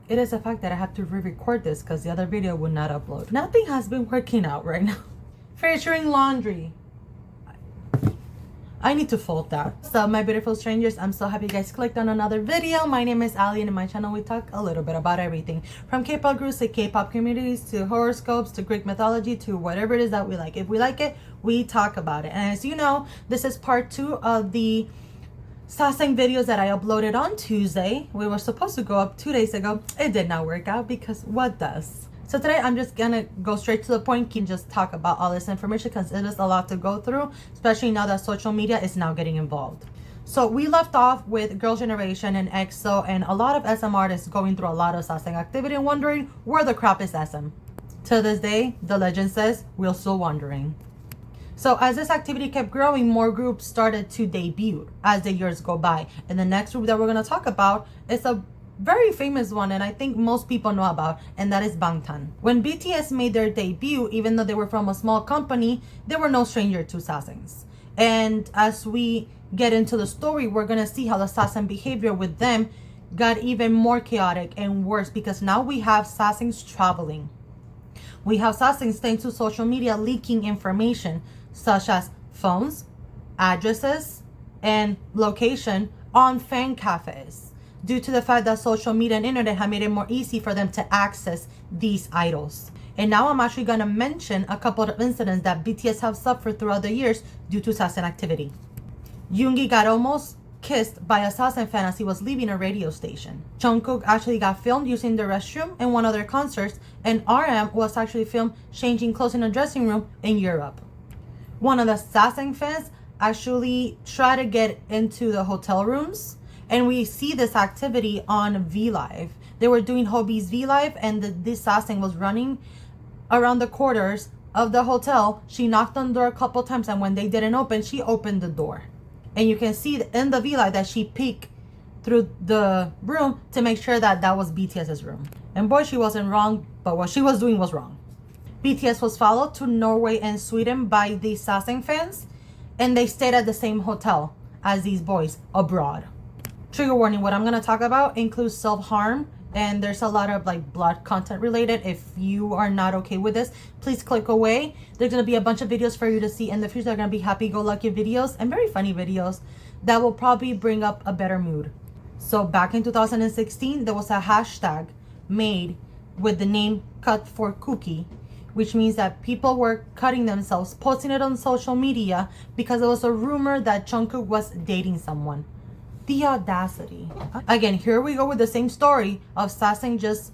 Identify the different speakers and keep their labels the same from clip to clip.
Speaker 1: It is a fact that I have to re-record this because the other video would not upload. Nothing has been working out right now. Featuring laundry. I need to fold that. So my beautiful strangers, I'm so happy you guys clicked on another video. My name is Ali, and in my channel we talk a little bit about everything. From K-pop groups to K-pop communities to horoscopes to Greek mythology to whatever it is that we like. If we like it, we talk about it. And as you know, this is part 2 of the Sasaeng videos that I uploaded on Tuesday. We were supposed to go up 2 days ago. It did not work out because what does? So today I'm just gonna go straight to the point and just talk about all this information because it is a lot to go through, especially now that social media is now getting involved. So we left off with Girl Generation and EXO and a lot of SM artists going through a lot of Sasaeng activity and wondering where the crap is SM. To this day, the legend says we're still wondering. So as this activity kept growing, more groups started to debut as the years go by. And the next group that we're going to talk about is a very famous one, and I think most people know about, and that is Bangtan. When BTS made their debut, even though they were from a small company, they were no stranger to Sasaengs. And as we get into the story, we're going to see how the Sasaeng behavior with them got even more chaotic and worse because now we have Sasaengs traveling. We have Sasaengs thanks to social media leaking information such as phones, addresses, and location on fan cafes due to the fact that social media and internet have made it more easy for them to access these idols. And now I'm actually going to mention a couple of incidents that BTS have suffered throughout the years due to Sasaeng activity. Yoongi got almost kissed by a Sasaeng fan as he was leaving a radio station. Jungkook actually got filmed using the restroom in one of their concerts, and RM was actually filmed changing clothes in a dressing room in Europe. One of the Sasaeng fans actually tried to get into the hotel rooms, and we see this activity on V Live. They were doing Hobie's V Live, and this Sasaeng was running around the corridors of the hotel. She knocked on the door a couple times, and when they didn't open, she opened the door. And you can see in the V Live that she peeked through the room to make sure that that was BTS's room. And boy, she wasn't wrong, but what she was doing was wrong. BTS was followed to Norway and Sweden by these Sasaeng fans, and they stayed at the same hotel as these boys abroad. Trigger warning, what I'm going to talk about includes self-harm, and there's a lot of like blood content related. If you are not okay with this, please click away. There's going to be a bunch of videos for you to see in the future. They're going to be happy-go-lucky videos and very funny videos that will probably bring up a better mood. So back in 2016, there was a hashtag made with the name Cut for Cookie, which means that people were cutting themselves, posting it on social media because there was a rumor that Jungkook was dating someone. The audacity. Again, here we go with the same story of Sasaeng just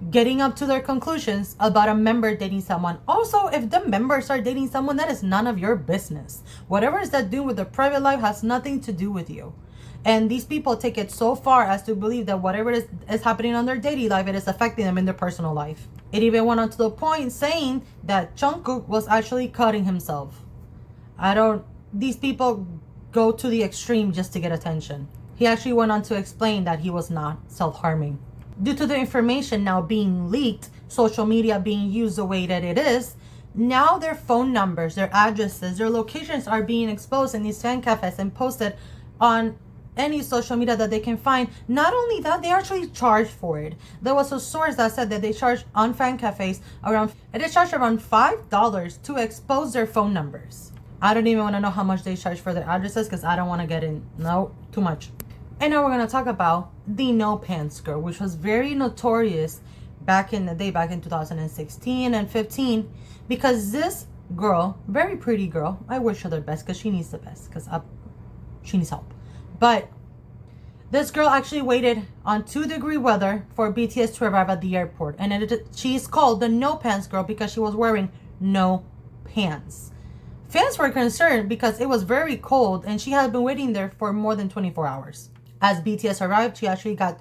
Speaker 1: getting up to their conclusions about a member dating someone. Also, if the members are dating someone, that is none of your business. Whatever is that doing with their private life has nothing to do with you. And these people take it so far as to believe that whatever is happening on their daily life, it is affecting them in their personal life. It even went on to the point saying that Jungkook was actually cutting himself. These people go to the extreme just to get attention. He actually went on to explain that he was not self-harming. Due to the information now being leaked, social media being used the way that it is, now their phone numbers, their addresses, their locations are being exposed in these fan cafes and posted on any social media that they can find. Not only that, they actually charge for it. There was a source that said that they charge on fan cafes around $5 to expose their phone numbers. I don't even want to know how much they charge for their addresses because I don't want to get in. No, too much. And now we're going to talk about the No Pants Girl, which was very notorious back in the day, back in 2016 and 15, because this girl, very pretty girl, I wish her the best because she needs the best because she needs help. But this girl actually waited on 2-degree weather for BTS to arrive at the airport. And she's called the No Pants Girl because she was wearing no pants. Fans were concerned because it was very cold and she had been waiting there for more than 24 hours. As BTS arrived, she actually got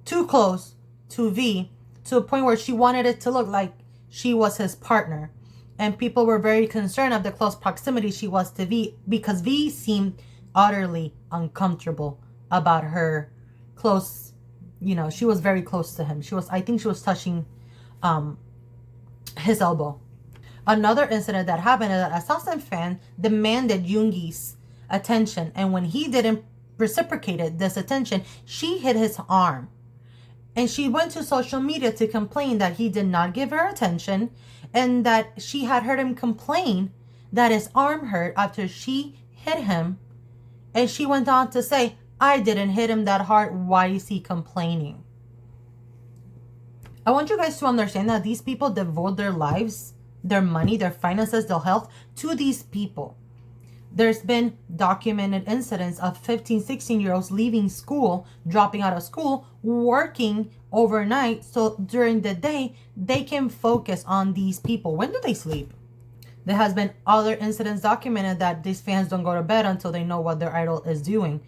Speaker 1: too close to V to a point where she wanted it to look like she was his partner. And people were very concerned of the close proximity she was to V because V seemed utterly uncomfortable about her close, she was very close to him. I think she was touching his elbow. Another incident that happened is that a Sasaeng fan demanded Yoongi's attention, and when he didn't reciprocate this attention, she hit his arm. And she went to social media to complain that he did not give her attention, and that she had heard him complain that his arm hurt after she hit him. And she went on to say, I didn't hit him that hard. Why is he complaining? I want you guys to understand that these people devote their lives, their money, their finances, their health to these people. There's been documented incidents of 15, 16-year-olds leaving school, dropping out of school, working overnight. So during the day, they can focus on these people. When do they sleep? There has been other incidents documented that these fans don't go to bed until they know what their idol is doing.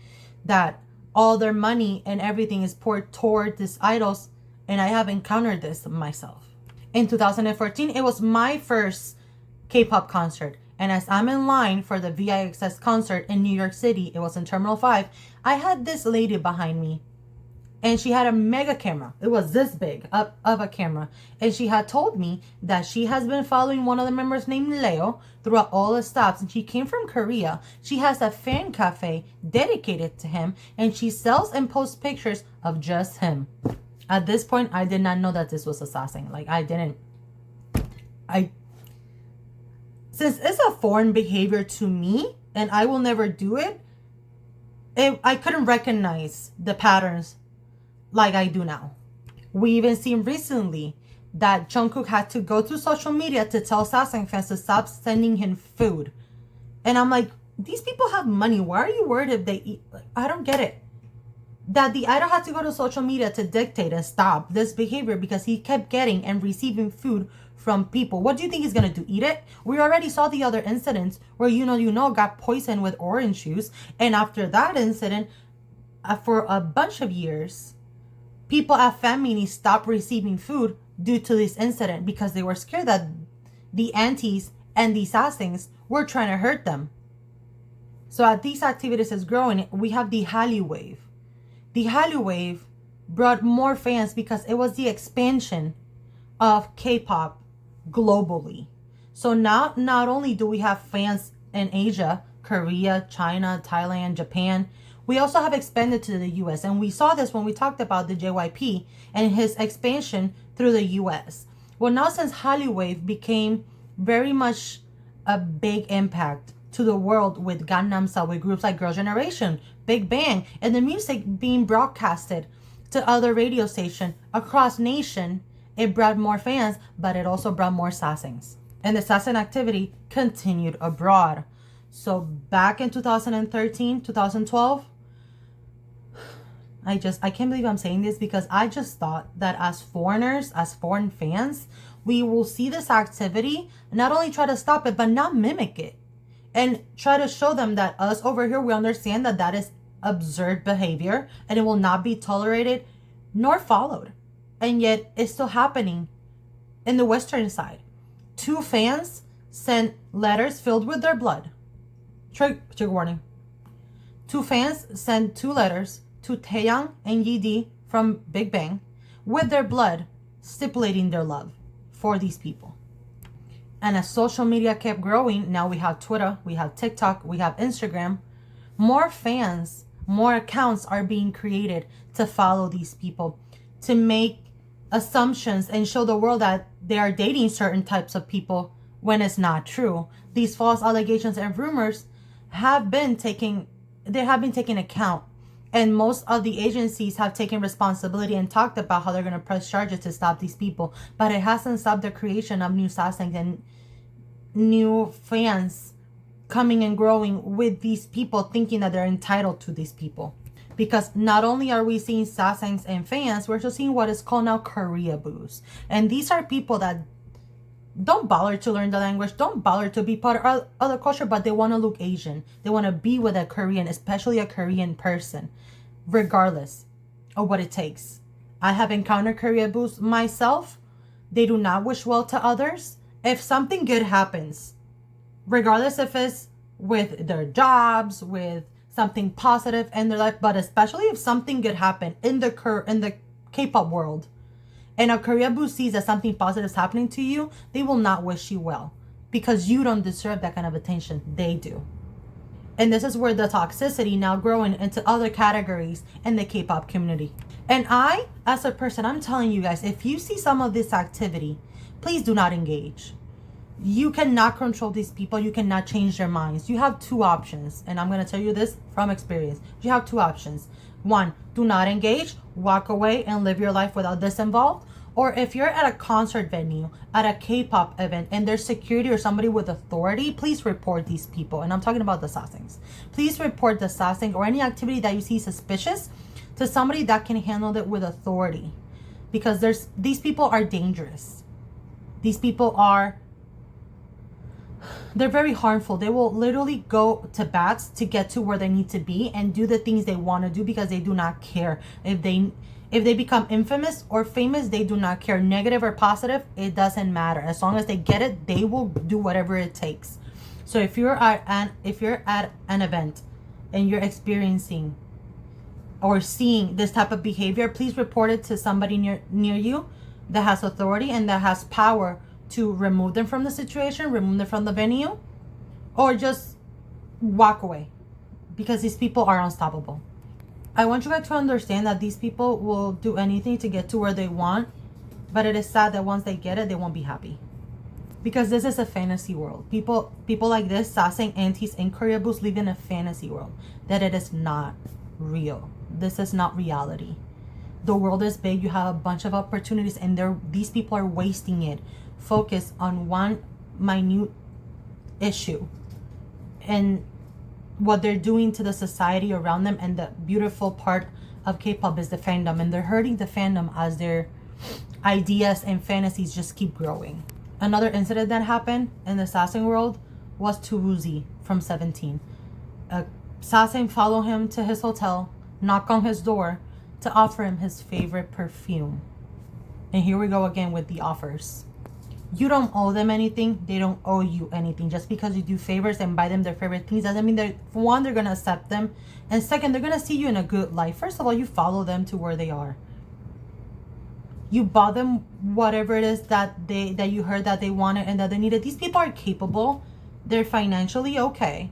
Speaker 1: That all their money and everything is poured toward these idols. And I have encountered this myself. In 2014, it was my first K-pop concert. And as I'm in line for the VIXS concert in New York City, it was in Terminal 5, I had this lady behind me. And she had a mega camera. It was this big of a camera. And she had told me that she has been following one of the members named Leo throughout all the stops. And she came from Korea. She has a fan cafe dedicated to him. And she sells and posts pictures of just him. At this point, I did not know that this was a Sasaeng. Like, I didn't. Since it's a foreign behavior to me, and I will never do it, I couldn't recognize the patterns like I do now. We even seen recently that Jungkook had to go to social media to tell Sasaeng fans to stop sending him food. And I'm like, these people have money. Why are you worried if they eat? Like, I don't get it. That the idol had to go to social media to dictate and stop this behavior because he kept getting and receiving food from people. What do you think he's going to do? Eat it? We already saw the other incidents where got poisoned with orange juice. And after that incident, for a bunch of years, people at fan meetings stopped receiving food due to this incident because they were scared that the aunties and the Sasaengs were trying to hurt them. So as these activities is growing, we have the Hallyu wave. The Hallyu wave brought more fans because it was the expansion of K-pop globally. So now not only do we have fans in Asia, Korea, China, Thailand, Japan, we also have expanded to the US. And we saw this when we talked about the JYP and his expansion through the US. Well, now since Hallyu wave became very much a big impact to the world with Gangnam Style, with groups like Girl Generation, Big Bang, and the music being broadcasted to other radio stations across nation, it brought more fans, but it also brought more Sasaengs. And the Sasaeng activity continued abroad. So back in 2013, 2012, I can't believe I'm saying this because I just thought that as foreigners, as foreign fans, we will see this activity, not only try to stop it, but not mimic it. And try to show them that us over here, we understand that that is absurd behavior and it will not be tolerated nor followed. And yet it's still happening in the Western side. 2 fans sent letters filled with their blood. Trigger warning. 2 fans sent 2 letters to Taeyang and Yeji from Big Bang with their blood stipulating their love for these people. And as social media kept growing, now we have Twitter, we have TikTok, we have Instagram. More fans, more accounts are being created to follow these people, to make assumptions and show the world that they are dating certain types of people when it's not true. These false allegations and rumors have been taken account. And most of the agencies have taken responsibility and talked about how they're going to press charges to stop these people. But it hasn't stopped the creation of new Sasaengs and new fans coming and growing with these people, thinking that they're entitled to these people. Because not only are we seeing Sasaengs and fans, we're also seeing what is called now Koreaboos. And these are people that don't bother to learn the language, don't bother to be part of other culture, but they want to look Asian. They want to be with a Korean, especially a Korean person, regardless of what it takes. I have encountered Koreaboos myself. They do not wish well to others. If something good happens, regardless if it's with their jobs, with something positive in their life, but especially if something good happened in the K-pop world, and a Koreaboo sees that something positive is happening to you, they will not wish you well because you don't deserve that kind of attention. They do. And this is where the toxicity now growing into other categories in the K-pop community. And I, as a person, I'm telling you guys, if you see some of this activity, please do not engage. You cannot control these people. You cannot change their minds. You have two options. And I'm going to tell you this from experience. You have two options. One, do not engage, walk away and live your life without this involved. Or if you're at a concert venue, at a K-pop event, and there's security or somebody with authority, please report these people. And I'm talking about the Sasaengs. Please report the Sasaeng or any activity that you see suspicious to somebody that can handle it with authority. Because these people are dangerous. These people they're very harmful. They will literally go to bats to get to where they need to be and do the things they want to do because they do not care. If they become infamous or famous, they do not care. Negative or positive, it doesn't matter. As long as they get it, they will do whatever it takes. So if you're at an event and you're experiencing or seeing this type of behavior, please report it to somebody near you that has authority and that has power to remove them from the situation, remove them from the venue, or just walk away, because these people are unstoppable. I want you guys to understand that these people will do anything to get to where they want, but it is sad that once they get it, they won't be happy. Because this is a fantasy world. People like this, Sasaeng, aunties, and Koreabus live in a fantasy world that it is not real. This is not reality. The world is big. You have a bunch of opportunities, and these people are wasting it. Focus on one minute issue. And what they're doing to the society around them. And the beautiful part of K-pop is the fandom, and they're hurting the fandom as their ideas and fantasies just keep growing. Another incident that happened in the Sasaeng world was to Woozi from 17. Sasaeng followed him to his hotel, knock on his door to offer him his favorite perfume. And here we go again with the offers. You don't owe them anything. They don't owe you anything. Just because you do favors and buy them their favorite things doesn't mean that, for one, they're going to accept them. And second, they're going to see you in a good light. First of all, you follow them to where they are. You bought them whatever it is that you heard that they wanted and that they needed. These people are capable. They're financially okay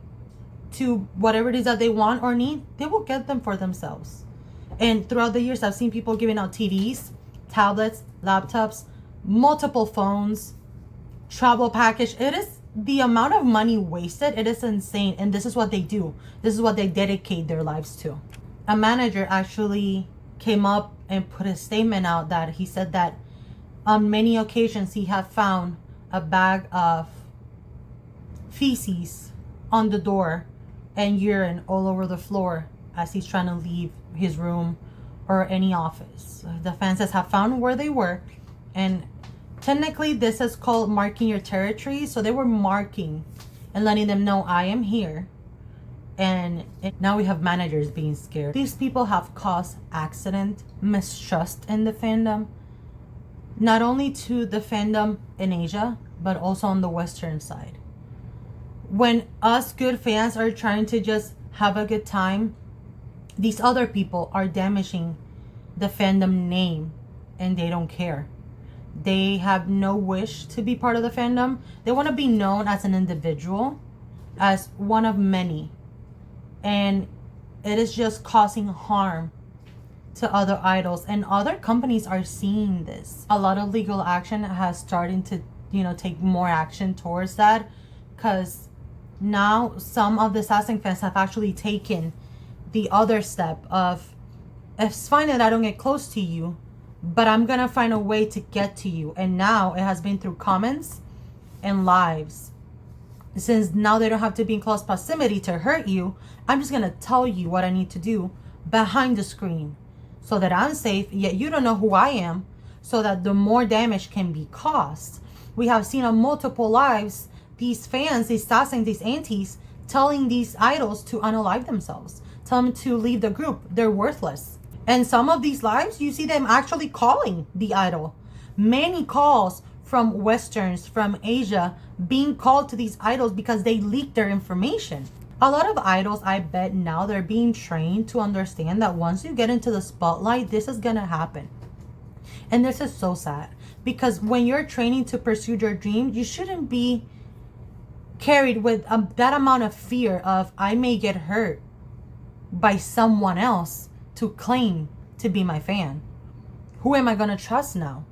Speaker 1: to whatever it is that they want or need. They will get them for themselves. And throughout the years, I've seen people giving out TVs, tablets, laptops, multiple phones, travel package. It is the amount of money wasted. It is insane. And this is what they do. This is what they dedicate their lives to. A manager actually came up and put a statement out that he said that on many occasions he had found a bag of feces on the door and urine all over the floor as he's trying to leave his room or any office. The fans have found where they were, and technically this is called marking your territory. So they were marking and letting them know, I am here. And now we have managers being scared. These people have caused accident, mistrust in the fandom, not only to the fandom in Asia, but also on the Western side. When us good fans are trying to just have a good time, these other people are damaging the fandom name, and they don't care. They have no wish to be part of the fandom. They want to be known as an individual, as one of many. And it is just causing harm to other idols. And other companies are seeing this. A lot of legal action has started to, take more action towards that. Because now some of the Sasaeng fans have actually taken the other step of, it's fine that I don't get close to you, but I'm going to find a way to get to you. And now it has been through comments and lives. Since now they don't have to be in close proximity to hurt you, I'm just going to tell you what I need to do behind the screen so that I'm safe, yet you don't know who I am, so that the more damage can be caused. We have seen on multiple lives, these fans, these Sasaengs, these aunties, telling these idols to unalive themselves, tell them to leave the group. They're worthless. And some of these lives, you see them actually calling the idol. Many calls from Westerns, from Asia, being called to these idols because they leaked their information. A lot of idols, I bet now they're being trained to understand that once you get into the spotlight, this is gonna happen. And this is so sad, because when you're training to pursue your dream, you shouldn't be carried with that amount of fear of I may get hurt by someone else to claim to be my fan. Who am I going to trust now?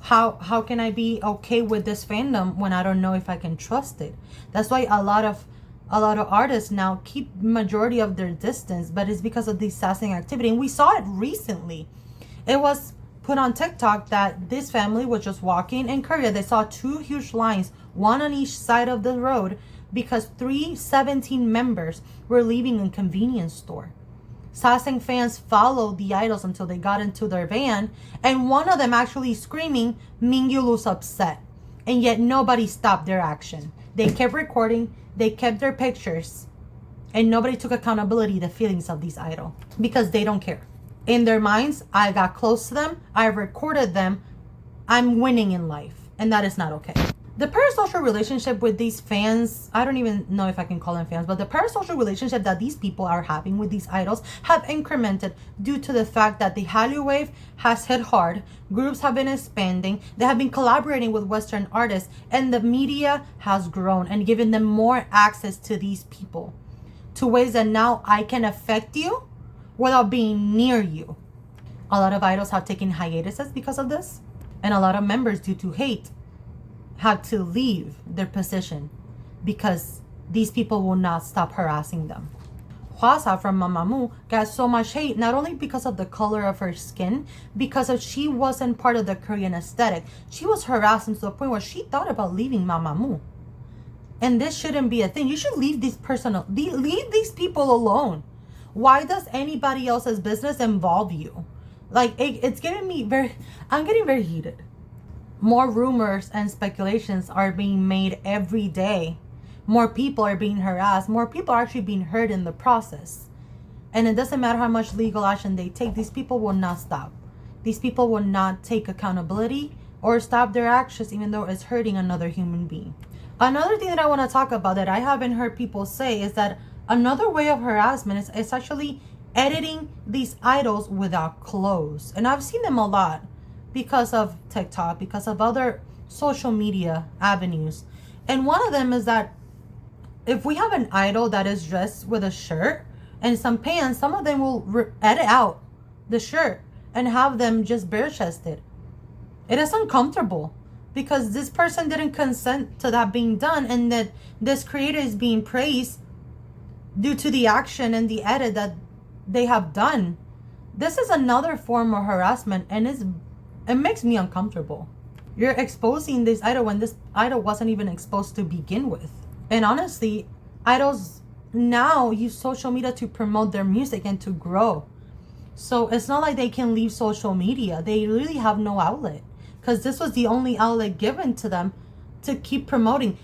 Speaker 1: How can I be okay with this fandom when I don't know if I can trust it? That's why a lot of artists now keep majority of their distance, but it's because of the Sasaeng activity. And we saw it recently. It was put on TikTok that this family was just walking in Korea. They saw two huge lines, one on each side of the road, because 317 members were leaving a convenience store. Sasaeng fans followed the idols until they got into their van, and one of them actually screaming, Mingyulu's upset. And yet nobody stopped their action. They kept recording, they kept their pictures, and nobody took accountability the feelings of these idols because they don't care. In their minds, I got close to them, I recorded them, I'm winning in life, and that is not okay. The parasocial relationship with these fans, I don't even know if I can call them fans, but the parasocial relationship that these people are having with these idols have incremented due to the fact that the Hallyu wave has hit hard, groups have been expanding, they have been collaborating with Western artists, and the media has grown and given them more access to these people to ways that now I can affect you without being near you. A lot of idols have taken hiatuses because of this, and a lot of members, due to hate, had to leave their position because these people will not stop harassing them. Hwasa from Mamamoo got so much hate, not only because of the color of her skin, because of she wasn't part of the Korean aesthetic. She was harassed to the point where she thought about leaving Mamamoo. And this shouldn't be a thing. You should leave these people alone. Why does anybody else's business involve you? Like, it's getting me I'm getting very heated. More rumors and speculations are being made every day. More people are being harassed. More people are actually being hurt in the process. And it doesn't matter how much legal action they take, these people will not stop. These people will not take accountability or stop their actions, even though it's hurting another human being. Another thing that I want to talk about that I haven't heard people say is that another way of harassment is actually editing these idols without clothes. And I've seen them a lot because of TikTok, because of other social media avenues. And one of them is that if we have an idol that is dressed with a shirt and some pants, some of them will edit out the shirt and have them just bare-chested. It is uncomfortable because this person didn't consent to that being done, and that this creator is being praised due to the action and the edit that they have done. This is another form of harassment, and it makes me uncomfortable. You're exposing this idol when this idol wasn't even exposed to begin with. And honestly, idols now use social media to promote their music and to grow. So it's not like they can leave social media. They really have no outlet, because this was the only outlet given to them to keep promoting.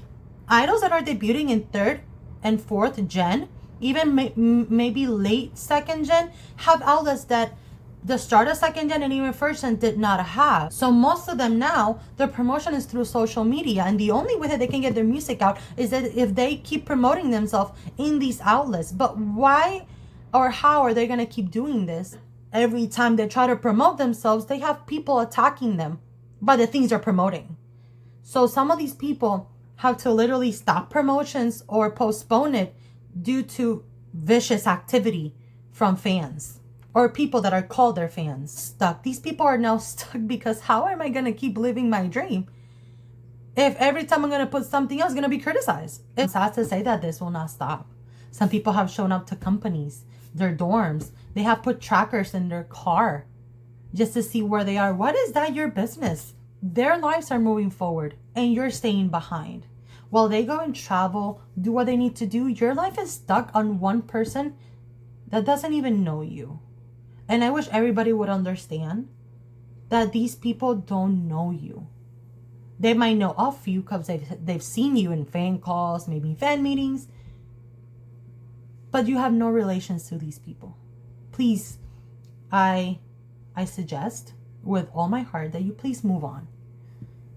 Speaker 1: Idols that are debuting in 3rd and 4th gen, even maybe late 2nd gen, have outlets that the start of 2nd gen and even 1st gen did not have. So most of them now, their promotion is through social media, and the only way that they can get their music out is that if they keep promoting themselves in these outlets. But why or how are they going to keep doing this? Every time they try to promote themselves, they have people attacking them by the things they're promoting. So some of these people have to literally stop promotions or postpone it due to vicious activity from fans or people that are called their fans. Stuck. These people are now stuck because how am I going to keep living my dream if every time I'm going to put something else, going to be criticized? It's sad to say that this will not stop. Some people have shown up to companies, their dorms. They have put trackers in their car just to see where they are. What is that your business? Their lives are moving forward and you're staying behind. While they go and travel, do what they need to do, your life is stuck on one person that doesn't even know you. And I wish everybody would understand that these people don't know you. They might know of you because they've seen you in fan calls, maybe fan meetings, but you have no relations to these people. Please, I suggest with all my heart that you please move on.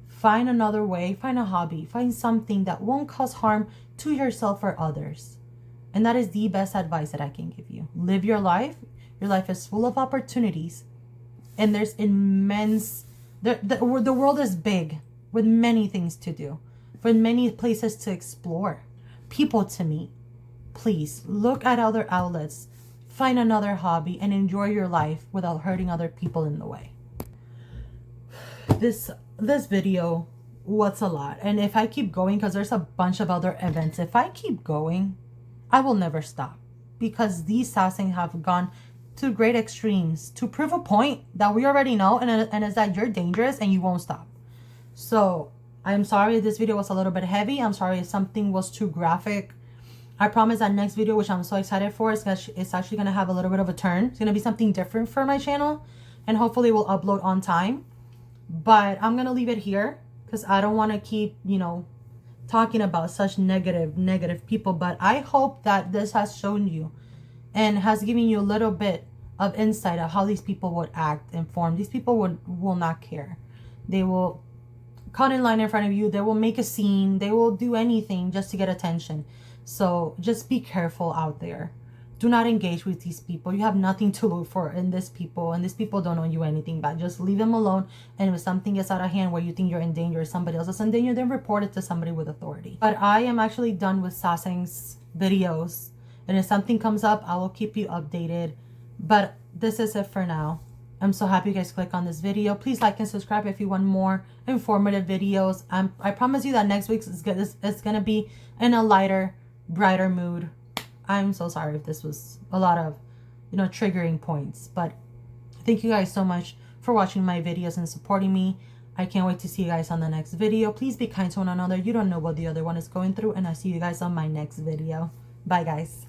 Speaker 1: Find another way, find a hobby, find something that won't cause harm to yourself or others. And that is the best advice that I can give you. Live your life. Your life is full of opportunities. And there's immense, the world is big with many things to do. with many places to explore, people to meet. Please look at other outlets, find another hobby, and enjoy your life without hurting other people in the way. This video was a lot, and if I keep going, because there's a bunch of other events, if I keep going, I will never stop, because these Sasaengs have gone to great extremes to prove a point that we already know, and is that you're dangerous and you won't stop. So I'm sorry if this video was a little bit heavy. I'm sorry if something was too graphic. I promise that next video, which I'm so excited for, it's actually going to have a little bit of a turn. It's going to be something different for my channel, and hopefully we'll upload on time. But I'm going to leave it here because I don't want to keep, talking about such negative people. But I hope that this has shown you and has given you a little bit of insight of how these people would act and form. These people will not care. They will cut in line in front of you. They will make a scene. They will do anything just to get attention. So just be careful out there. Do not engage with these people. You have nothing to look for in these people, and these people don't owe you anything back. Just leave them alone. And if something gets out of hand where you think you're in danger or somebody else is in danger, then report it to somebody with authority. But I am actually done with Sasaengs videos, and if something comes up, I will keep you updated. But this is it for now. I'm so happy you guys clicked on this video. Please like and subscribe if you want more informative videos. I promise you that next week's is gonna be in a lighter, brighter mood. I'm so sorry if this was a lot of, triggering points. But thank you guys so much for watching my videos and supporting me. I can't wait to see you guys on the next video. Please be kind to one another. You don't know what the other one is going through. And I'll see you guys on my next video. Bye, guys.